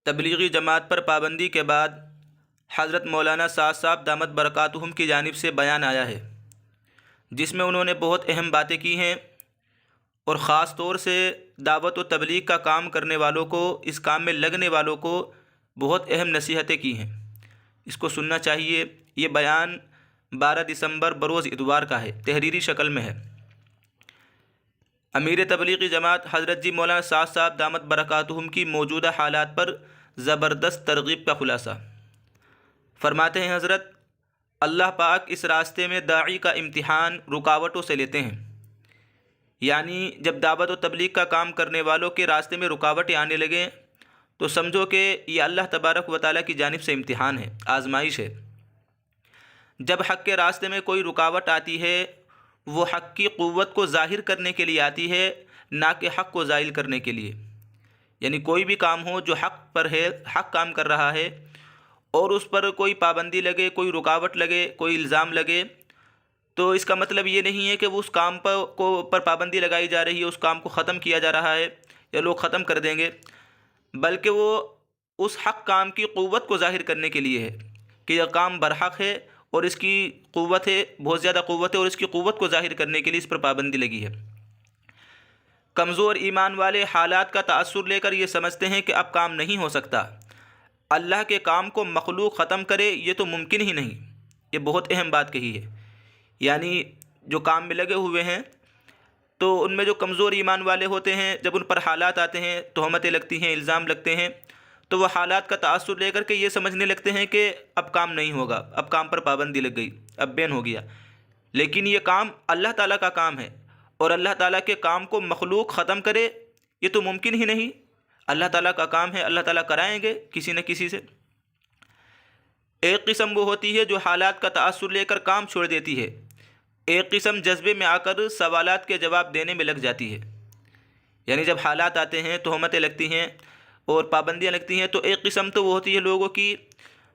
تبلیغی جماعت پر پابندی کے بعد حضرت مولانا سعد صاحب دامت برکاتہم کی جانب سے بیان آیا ہے، جس میں انہوں نے بہت اہم باتیں کی ہیں اور خاص طور سے دعوت و تبلیغ کا کام کرنے والوں کو، اس کام میں لگنے والوں کو بہت اہم نصیحتیں کی ہیں۔ اس کو سننا چاہیے۔ یہ بیان 12 دسمبر بروز اتوار کا ہے، تحریری شکل میں ہے۔ امیر تبلیغی جماعت حضرت جی مولانا سعد صاحب دامت برکاتہم کی موجودہ حالات پر زبردست ترغیب کا خلاصہ فرماتے ہیں حضرت، اللہ پاک اس راستے میں داعی کا امتحان رکاوٹوں سے لیتے ہیں، یعنی جب دعوت و تبلیغ کا کام کرنے والوں کے راستے میں رکاوٹیں آنے لگیں تو سمجھو کہ یہ اللہ تبارک و تعالیٰ کی جانب سے امتحان ہے، آزمائش ہے۔ جب حق کے راستے میں کوئی رکاوٹ آتی ہے، وہ حق کی قوت کو ظاہر کرنے کے لیے آتی ہے، نہ کہ حق کو زائل کرنے کے لیے۔ یعنی کوئی بھی کام ہو جو حق پر ہے، حق کام کر رہا ہے، اور اس پر کوئی پابندی لگے، کوئی رکاوٹ لگے، کوئی الزام لگے، تو اس کا مطلب یہ نہیں ہے کہ وہ اس کام پر پابندی لگائی جا رہی ہے، اس کام کو ختم کیا جا رہا ہے یا لوگ ختم کر دیں گے، بلکہ وہ اس حق کام کی قوت کو ظاہر کرنے کے لیے ہے کہ یہ کام برحق ہے اور اس کی قوت ہے، بہت زیادہ قوت ہے، اور اس کی قوت کو ظاہر کرنے کے لیے اس پر پابندی لگی ہے۔ کمزور ایمان والے حالات کا تأثر لے کر یہ سمجھتے ہیں کہ اب کام نہیں ہو سکتا، اللہ کے کام کو مخلوق ختم کرے یہ تو ممکن ہی نہیں۔ یہ بہت اہم بات کہی ہے، یعنی جو کام میں لگے ہوئے ہیں تو ان میں جو کمزور ایمان والے ہوتے ہیں، جب ان پر حالات آتے ہیں، تہمتیں لگتی ہیں، الزام لگتے ہیں، تو وہ حالات کا تأثر لے کر کے یہ سمجھنے لگتے ہیں کہ اب کام نہیں ہوگا، اب کام پر پابندی لگ گئی، اب بین ہو گیا۔ لیکن یہ کام اللہ تعالیٰ کا کام ہے، اور اللہ تعالیٰ کے کام کو مخلوق ختم کرے یہ تو ممکن ہی نہیں۔ اللہ تعالیٰ کا کام ہے، اللہ تعالیٰ کرائیں گے کسی نہ کسی سے۔ ایک قسم وہ ہوتی ہے جو حالات کا تأثر لے کر کام چھوڑ دیتی ہے، ایک قسم جذبے میں آ کر سوالات کے جواب دینے میں لگ جاتی ہے۔ یعنی جب حالات آتے ہیں، تہمتیں لگتی ہیں اور پابندیاں لگتی ہیں، تو ایک قسم تو وہ ہوتی ہے لوگوں کی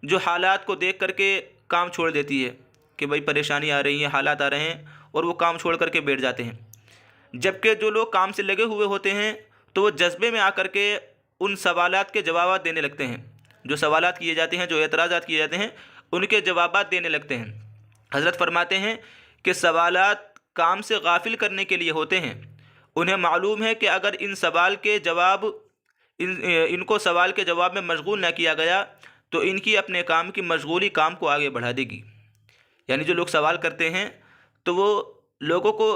جو حالات کو دیکھ کر کے کام چھوڑ دیتی ہے کہ بھئی پریشانی آ رہی ہے، حالات آ رہے ہیں، اور وہ کام چھوڑ کر کے بیٹھ جاتے ہیں۔ جبکہ جو لوگ کام سے لگے ہوئے ہوتے ہیں تو وہ جذبے میں آ کر کے ان سوالات کے جوابات دینے لگتے ہیں، جو سوالات کیے جاتے ہیں، جو اعتراضات کیے جاتے ہیں، ان کے جوابات دینے لگتے ہیں۔ حضرت فرماتے ہیں کہ سوالات کام سے غافل کرنے کے لیے ہوتے ہیں۔ انہیں معلوم ہے کہ اگر ان کو سوال کے جواب میں مشغول نہ کیا گیا تو ان کی اپنے کام کی مشغولی کام کو آگے بڑھا دے گی۔ یعنی جو لوگ سوال کرتے ہیں تو وہ لوگوں کو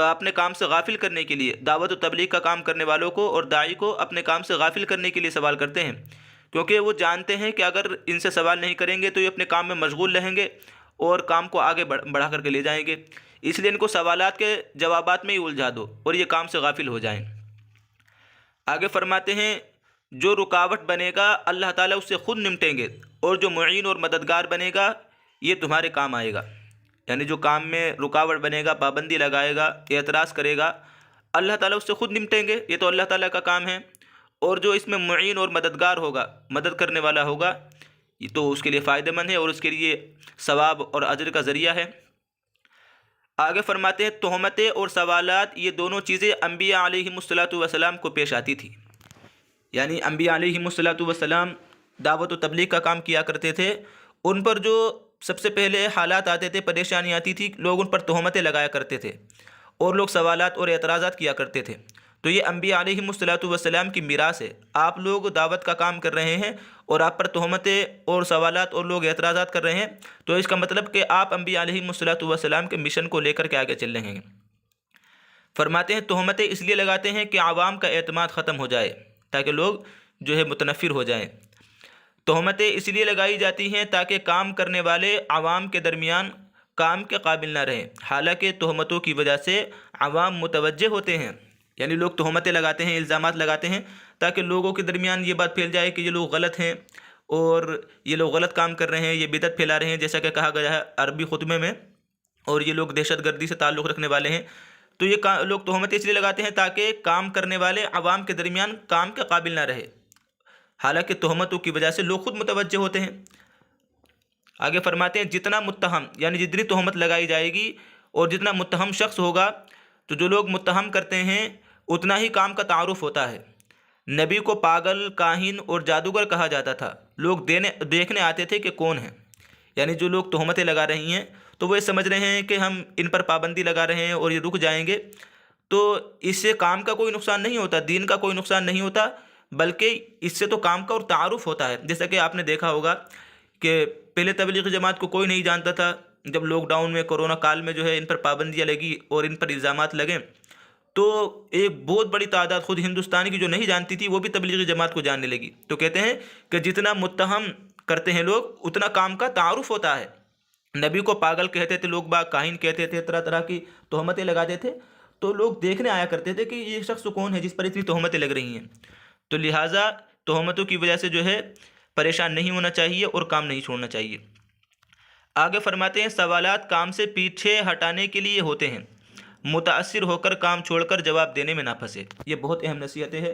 اپنے کام سے غافل کرنے کے لیے، دعوت و تبلیغ کا کام کرنے والوں کو اور داعی کو اپنے کام سے غافل کرنے کے لیے سوال کرتے ہیں، کیونکہ وہ جانتے ہیں کہ اگر ان سے سوال نہیں کریں گے تو یہ اپنے کام میں مشغول رہیں گے اور کام کو آگے بڑھا کر کے لے جائیں گے۔ اس لیے ان کو سوالات کے جوابات میں ہی الجھا دو اور یہ کام سے غافل ہو جائیں۔ آگے فرماتے ہیں جو رکاوٹ بنے گا اللہ تعالیٰ اس سے خود نمٹیں گے، اور جو معین اور مددگار بنے گا یہ تمہارے کام آئے گا۔ یعنی جو کام میں رکاوٹ بنے گا، پابندی لگائے گا، اعتراض کرے گا، اللہ تعالیٰ اس سے خود نمٹیں گے، یہ تو اللہ تعالیٰ کا کام ہے۔ اور جو اس میں معین اور مددگار ہوگا، مدد کرنے والا ہوگا، یہ تو اس کے لیے فائدہ مند ہے اور اس کے لیے ثواب اور اجر کا ذریعہ ہے۔ آگے فرماتے ہیں تہمتیں اور سوالات یہ دونوں چیزیں انبیاء علیہم السلام کو پیش آتی تھی۔ یعنی انبیاء علیہم السلام دعوت و تبلیغ کا کام کیا کرتے تھے، ان پر جو سب سے پہلے حالات آتے تھے، پریشانی آتی تھی، لوگ ان پر تہمتیں لگایا کرتے تھے اور لوگ سوالات اور اعتراضات کیا کرتے تھے۔ تو یہ انبیاء علیہم السلام کی میراث ہے۔ آپ لوگ دعوت کا کام کر رہے ہیں اور آپ پر تہمتیں اور سوالات اور لوگ اعتراضات کر رہے ہیں، تو اس کا مطلب کہ آپ انبیاء علیہم السلام کے مشن کو لے کر کے آگے چل رہے ہیں۔ فرماتے ہیں تہمتیں اس لیے لگاتے ہیں کہ عوام کا اعتماد ختم ہو جائے، تاکہ لوگ جو ہے متنفر ہو جائیں۔ تہمتیں اس لیے لگائی جاتی ہیں تاکہ کام کرنے والے عوام کے درمیان کام کے قابل نہ رہیں، حالانکہ تہمتوں کی وجہ سے عوام متوجہ ہوتے ہیں۔ یعنی لوگ تہمتیں لگاتے ہیں، الزامات لگاتے ہیں تاکہ لوگوں کے درمیان یہ بات پھیل جائے کہ یہ لوگ غلط ہیں اور یہ لوگ غلط کام کر رہے ہیں، یہ بدعت پھیلا رہے ہیں، جیسا کہ کہا گیا ہے عربی خطبے میں، اور یہ لوگ دہشت گردی سے تعلق رکھنے والے ہیں۔ تو یہ لوگ تہمتیں اس لیے لگاتے ہیں تاکہ کام کرنے والے عوام کے درمیان کام کے قابل نہ رہے، حالانکہ تہمتوں کی وجہ سے لوگ خود متوجہ ہوتے ہیں۔ آگے فرماتے ہیں جتنا متہم، یعنی جتنی تہمت لگائی جائے گی اور جتنا متہم شخص ہوگا، تو جو لوگ متہم کرتے ہیں اتنا ہی کام کا تعارف ہوتا ہے۔ نبی کو پاگل، کاہن اور جادوگر کہا جاتا تھا۔ لوگ دیکھنے آتے تھے کہ کون ہیں، یعنی جو لوگ تہمتیں لگا رہی ہیں تو وہ یہ سمجھ رہے ہیں کہ ہم ان پر پابندی لگا رہے ہیں اور یہ رک جائیں گے، تو اس سے کام کا کوئی نقصان نہیں ہوتا، دین کا کوئی نقصان نہیں ہوتا، بلکہ اس سے تو کام کا اور تعارف ہوتا ہے۔ جیسا کہ آپ نے دیکھا ہوگا کہ پہلے تبلیغی جماعت کو کوئی نہیں جانتا تھا، جب لاک ڈاؤن میں، کورونا کال میں جو ہے ان پر پابندیاں لگی اور ان پر الزامات لگے تو ایک بہت بڑی تعداد خود ہندوستان کی جو نہیں جانتی تھی وہ بھی تبلیغی جماعت کو جاننے لگی۔ تو کہتے ہیں کہ جتنا متہم کرتے ہیں لوگ اتنا کام کا تعارف ہوتا ہے۔ نبی کو پاگل کہتے تھے لوگ، کاہن کہتے تھے، طرح طرح کی تہمتیں لگاتے تھے، تو لوگ دیکھنے آیا کرتے تھے کہ یہ شخص کون ہے جس پر اتنی تہمتیں لگ رہی ہیں۔ تو لہٰذا تہمتوں کی وجہ سے جو ہے پریشان نہیں ہونا چاہیے اور کام نہیں چھوڑنا چاہیے۔ آگے فرماتے ہیں سوالات کام سے پیچھے ہٹانے کے لیے ہوتے ہیں، متاثر ہو کر کام چھوڑ کر جواب دینے میں نہ پھنسے۔ یہ بہت اہم نصیحتیں ہیں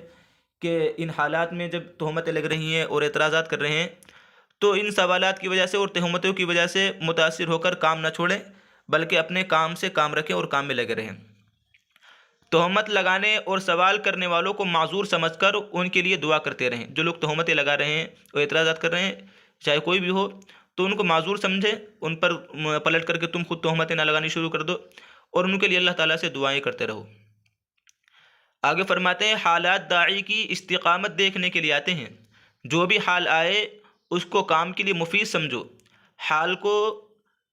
کہ ان حالات میں جب تہمتیں لگ رہی ہیں اور اعتراضات کر رہے ہیں تو ان سوالات کی وجہ سے اور تہمتوں کی وجہ سے متاثر ہو کر کام نہ چھوڑیں، بلکہ اپنے کام سے کام رکھیں اور کام میں لگے رہیں۔ تہمت لگانے اور سوال کرنے والوں کو معذور سمجھ کر ان کے لیے دعا کرتے رہیں۔ جو لوگ تہمتیں لگا رہے ہیں اور اعتراضات کر رہے ہیں، چاہے کوئی بھی ہو، تو ان کو معذور سمجھیں، ان پر پلٹ کر کے تم خود تہمتیں نہ لگانی شروع کر دو اور ان کے لیے اللہ تعالیٰ سے دعائیں کرتے رہو۔ آگے فرماتے ہیں حالات داعی کی استقامت دیکھنے کے لیے آتے ہیں، جو بھی حال آئے اس کو کام کے لیے مفید سمجھو، حال کو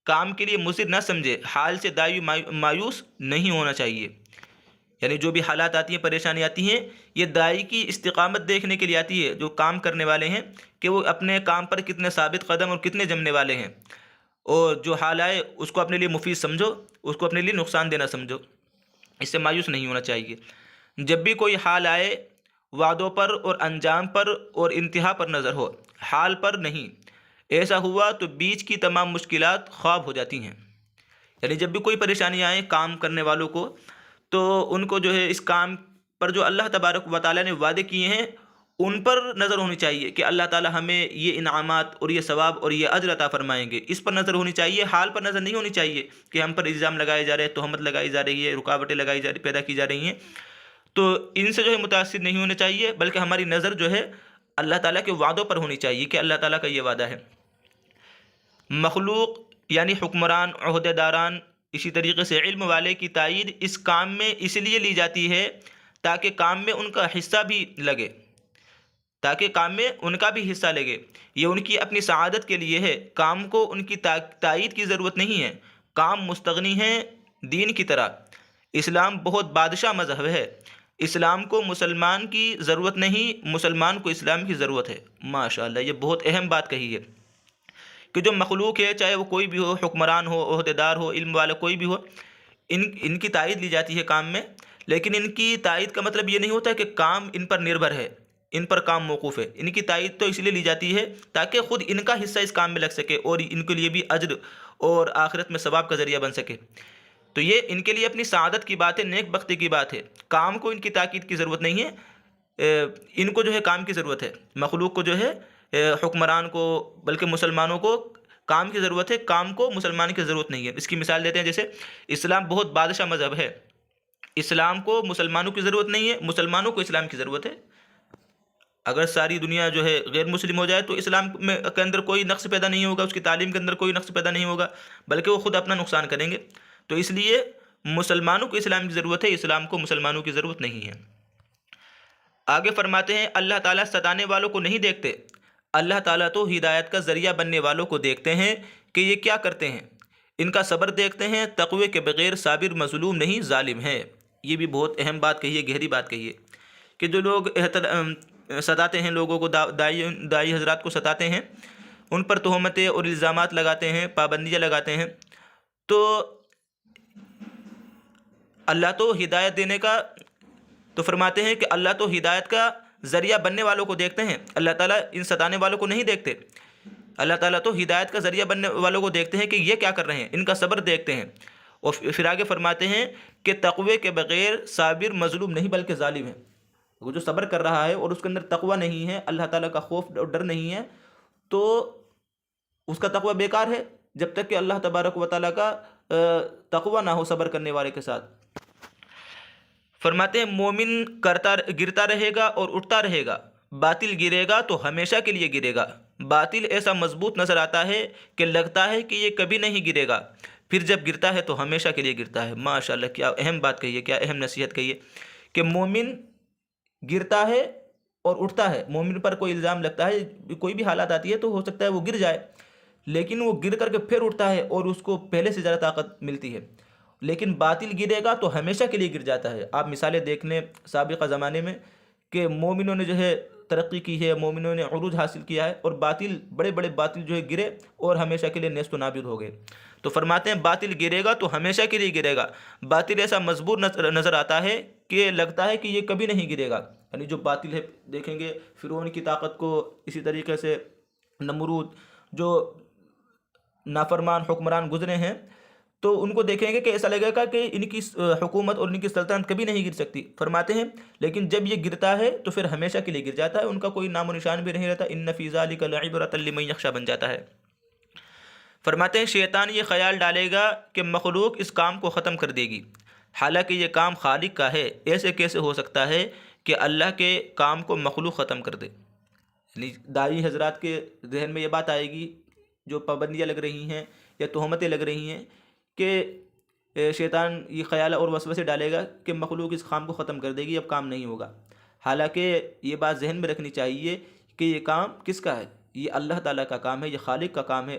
کام کے لیے مضر نہ سمجھے۔ حال سے داعی مایوس نہیں ہونا چاہیے، یعنی جو بھی حالات آتی ہیں، پریشانی آتی ہیں، یہ داعی کی استقامت دیکھنے کے لیے آتی ہے، جو کام کرنے والے ہیں کہ وہ اپنے کام پر کتنے ثابت قدم اور کتنے جمنے والے ہیں، اور جو حال آئے اس کو اپنے لیے مفید سمجھو، اس کو اپنے لیے نقصان دینا سمجھو، اس سے مایوس نہیں ہونا چاہیے۔ جب بھی کوئی حال آئے وعدوں پر اور انجام پر اور انتہا پر نظر ہو، حال پر نہیں۔ ایسا ہوا تو بیچ کی تمام مشکلات خواب ہو جاتی ہیں، یعنی جب بھی کوئی پریشانی آئے کام کرنے والوں کو، تو ان کو جو ہے اس کام پر جو اللہ تبارک و تعالیٰ نے وعدے کیے ہیں ان پر نظر ہونی چاہیے کہ اللہ تعالیٰ ہمیں یہ انعامات اور یہ ثواب اور یہ اجر عطا فرمائیں گے، اس پر نظر ہونی چاہیے، حال پر نظر نہیں ہونی چاہیے کہ ہم پر الزام لگائے جا رہے ہیں، تہمت لگائی جا رہی ہے، رکاوٹیں پیدا کی جا رہی ہیں، تو ان سے جو ہے متاثر نہیں ہونا چاہیے، بلکہ ہماری نظر جو ہے اللہ تعالیٰ کے وعدوں پر ہونی چاہیے کہ اللہ تعالیٰ کا یہ وعدہ ہے۔ مخلوق یعنی حکمران، عہدے داران، اسی طریقے سے علم والے کی تائید اس کام میں اس لیے لی جاتی ہے تاکہ کام میں ان کا حصہ بھی لگے، یہ ان کی اپنی سعادت کے لیے ہے۔ کام کو ان کی تائید کی ضرورت نہیں ہے، کام مستغنی ہیں دین کی طرح۔ اسلام بہت بادشاہ مذہب ہے، اسلام کو مسلمان کی ضرورت نہیں، مسلمان کو اسلام کی ضرورت ہے۔ ماشاءاللہ، یہ بہت اہم بات کہی ہے کہ جو مخلوق ہے، چاہے وہ کوئی بھی ہو، حکمران ہو، عہدے دار ہو، علم والا کوئی بھی ہو، ان کی تائید لی جاتی ہے کام میں، لیکن ان کی تائید کا مطلب یہ نہیں ہوتا کہ کام ان پر نربھر ہے، ان پر کام موقوف ہے۔ ان کی تائید تو اس لیے لی جاتی ہے تاکہ خود ان کا حصہ اس کام میں لگ سکے اور ان کے لیے بھی اجر اور آخرت میں ثواب کا ذریعہ بن سکے۔ تو یہ ان کے لیے اپنی سعادت کی بات ہے، نیک بختی کی بات ہے۔ کام کو ان کی تاکید کی ضرورت نہیں ہے، ان کو جو ہے کام کی ضرورت ہے، مخلوق کو جو ہے، حکمران کو، بلکہ مسلمانوں کو کام کی ضرورت ہے، کام کو مسلمان کی ضرورت نہیں ہے۔ اس کی مثال دیتے ہیں، جیسے اسلام بہت بادشاہ مذہب ہے، اسلام کو مسلمانوں کی ضرورت نہیں ہے، مسلمانوں کو اسلام کی ضرورت ہے۔ اگر ساری دنیا جو ہے غیر مسلم ہو جائے تو اسلام کے اندر کوئی نقص پیدا نہیں ہوگا، اس کی تعلیم کے اندر کوئی نقص پیدا نہیں ہوگا، بلکہ وہ خود اپنا نقصان کریں گے۔ تو اس لیے مسلمانوں کو اسلام کی ضرورت ہے، اسلام کو مسلمانوں کی ضرورت نہیں ہے۔ آگے فرماتے ہیں اللہ تعالیٰ ستانے والوں کو نہیں دیکھتے، اللہ تعالیٰ تو ہدایت کا ذریعہ بننے والوں کو دیکھتے ہیں کہ یہ کیا کرتے ہیں، ان کا صبر دیکھتے ہیں، تقوی کے بغیر صابر مظلوم نہیں ظالم ہے۔ یہ بھی بہت اہم بات کہی ہے، گہری بات کہی ہے کہ جو لوگ ستاتے ہیں لوگوں کو، داعی حضرات کو ستاتے ہیں، ان پر تہمتیں اور الزامات لگاتے ہیں، پابندیاں لگاتے ہیں، تو اللہ تو ہدایت دینے کا، تو فرماتے ہیں کہ اللہ تو ہدایت کا ذریعہ بننے والوں کو دیکھتے ہیں، اللہ تعالیٰ ان ستانے والوں کو نہیں دیکھتے۔ اللہ تعالیٰ تو ہدایت کا ذریعہ بننے والوں کو دیکھتے ہیں کہ یہ کیا کر رہے ہیں، ان کا صبر دیکھتے ہیں، اور پھر آگے فرماتے ہیں کہ تقوی کے بغیر صابر مظلوم نہیں بلکہ ظالم ہے۔ وہ جو صبر کر رہا ہے اور اس کے اندر تقوی نہیں ہے، اللہ تعالیٰ کا خوف اور ڈر نہیں ہے، تو اس کا تقوی بیکار ہے، جب تک کہ اللہ تبارک و تعالیٰ کا تقوی نہ ہو صبر کرنے والے کے ساتھ۔ فرماتے ہیں مومن گرتا رہے گا اور اٹھتا رہے گا، باطل گرے گا تو ہمیشہ کے لیے گرے گا۔ باطل ایسا مضبوط نظر آتا ہے کہ لگتا ہے کہ یہ کبھی نہیں گرے گا، پھر جب گرتا ہے تو ہمیشہ کے لیے گرتا ہے۔ ماشاءاللہ، کیا اہم بات کہی ہے، کیا اہم نصیحت کہی ہے کہ مومن گرتا ہے اور اٹھتا ہے۔ مومن پر کوئی الزام لگتا ہے، کوئی بھی حالات آتی ہے تو ہو سکتا ہے وہ گر جائے، لیکن وہ گر کر کے پھر اٹھتا ہے اور اس کو پہلے سے زیادہ طاقت ملتی ہے۔ لیکن باطل گرے گا تو ہمیشہ کے لیے گر جاتا ہے۔ آپ مثالیں دیکھ لیں سابقہ زمانے میں کہ مومنوں نے جو ہے ترقی کی ہے، مومنوں نے عروج حاصل کیا ہے، اور باطل بڑے بڑے باطل جو ہے گرے اور ہمیشہ کے لیے نیست و نابود ہو گئے۔ تو فرماتے ہیں باطل گرے گا تو ہمیشہ کے لیے گرے گا۔ باطل ایسا مضبوط نظر آتا ہے کہ لگتا ہے کہ یہ کبھی نہیں گرے گا۔ یعنی جو باطل ہے، دیکھیں گے فرعون کی طاقت کو، اسی طریقے سے نمرود، جو نافرمان حکمران گزرے ہیں، تو ان کو دیکھیں گے کہ ایسا لگے گا کہ ان کی حکومت اور ان کی سلطنت کبھی نہیں گر سکتی۔ فرماتے ہیں لیکن جب یہ گرتا ہے تو پھر ہمیشہ کے لیے گر جاتا ہے، ان کا کوئی نام و نشان بھی نہیں رہتا۔ ان فی ذلک لعبرۃ لمن یخشی بن جاتا ہے۔ فرماتے ہیں شیطان یہ خیال ڈالے گا کہ مخلوق اس کام کو ختم کر دے گی، حالانکہ یہ کام خالق کا ہے۔ ایسے کیسے ہو سکتا ہے کہ اللہ کے کام کو مخلوق ختم کر دے؟ یعنی داعی حضرات کے ذہن میں یہ بات آئے گی، جو پابندیاں لگ رہی ہیں یا تہمتیں لگ رہی ہیں، کہ شیطان یہ خیال اور وسوسے ڈالے گا کہ مخلوق اس کام کو ختم کر دے گی، اب کام نہیں ہوگا۔ حالانکہ یہ بات ذہن میں رکھنی چاہیے کہ یہ کام کس کا ہے؟ یہ اللہ تعالیٰ کا کام ہے، یہ خالق کا کام ہے۔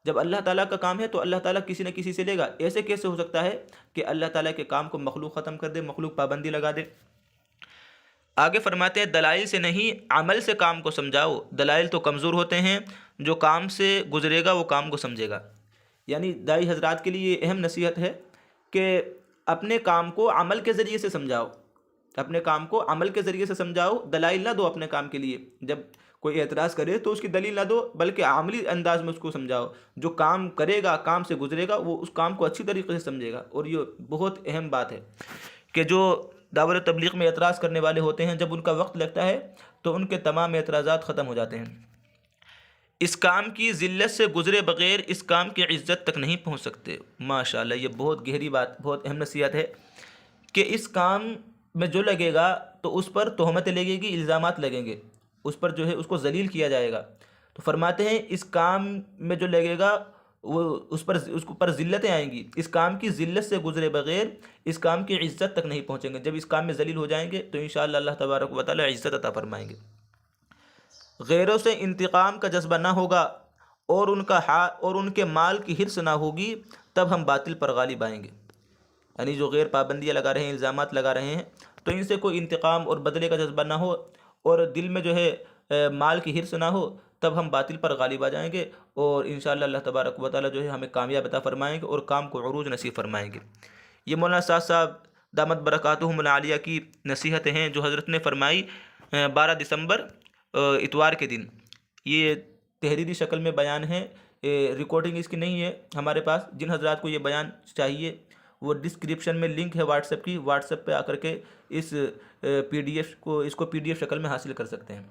جب اللہ تعالیٰ کا کام ہے تو اللہ تعالیٰ کسی نہ کسی سے لے گا۔ ایسے کیسے ہو سکتا ہے کہ اللہ تعالیٰ کے کام کو مخلوق ختم کر دے، مخلوق پابندی لگا دے؟ آگے فرماتے ہیں دلائل سے نہیں عمل سے کام کو سمجھاؤ۔ دلائل تو کمزور ہوتے ہیں، جو کام سے گزرے گا وہ کام کو سمجھے گا۔ یعنی داعی حضرات کے لیے یہ اہم نصیحت ہے کہ اپنے کام کو عمل کے ذریعے سے سمجھاؤ، اپنے کام کو عمل کے ذریعے سے سمجھاؤ، دلائل نہ دو اپنے کام کے لیے۔ جب کوئی اعتراض کرے تو اس کی دلیل نہ دو، بلکہ عملی انداز میں اس کو سمجھاؤ۔ جو کام کرے گا، کام سے گزرے گا، وہ اس کام کو اچھی طریقے سے سمجھے گا۔ اور یہ بہت اہم بات ہے کہ جو دعوت تبلیغ میں اعتراض کرنے والے ہوتے ہیں، جب ان کا وقت لگتا ہے تو ان کے تمام اعتراضات ختم ہو جاتے ہیں۔ اس کام کی ذلت سے گزرے بغیر اس کام کی عزت تک نہیں پہنچ سکتے۔ ماشاءاللہ، یہ بہت گہری بات، بہت اہم نصیحت ہے کہ اس کام میں جو لگے گا تو اس پر تہمتیں لگے گی، الزامات لگیں گے، اس پر جو ہے اس کو ذلیل کیا جائے گا۔ تو فرماتے ہیں اس کام میں جو لگے گا وہ اس پر ذلتیں آئیں گی۔ اس کام کی ذلت سے گزرے بغیر اس کام کی عزت تک نہیں پہنچیں گے۔ جب اس کام میں ذلیل ہو جائیں گے تو انشاءاللہ اللہ تبارک و تعالی عزت عطا فرمائیں گے۔ غیروں سے انتقام کا جذبہ نہ ہوگا اور ان کے مال کی حرص نہ ہوگی، تب ہم باطل پر غالب آئیں گے۔ یعنی جو غیر پابندیاں لگا رہے ہیں، الزامات لگا رہے ہیں، تو ان سے کوئی انتقام اور بدلے کا جذبہ نہ ہو اور دل میں جو ہے مال کی حرص نہ ہو، تب ہم باطل پر غالب آ جائیں گے، اور انشاءاللہ اللہ تبارک و تعالی جو ہے ہمیں کامیاب عطا فرمائیں گے اور کام کو عروج نصیب فرمائیں گے۔ یہ مولانا سعد صاحب دامت برکاتہم العالیہ کی نصیحتیں ہیں جو حضرت نے فرمائی 12 دسمبر اتوار کے دن۔ یہ تحریری شکل میں بیان ہے، ریکارڈنگ اس کی نہیں ہے ہمارے پاس۔ جن حضرات کو یہ بیان چاہیے وہ ڈسکرپشن میں لنک ہے واٹس ایپ کی، واٹس ایپ پہ آ کر کے اس کو پی ڈی ایف شکل میں حاصل کر سکتے ہیں۔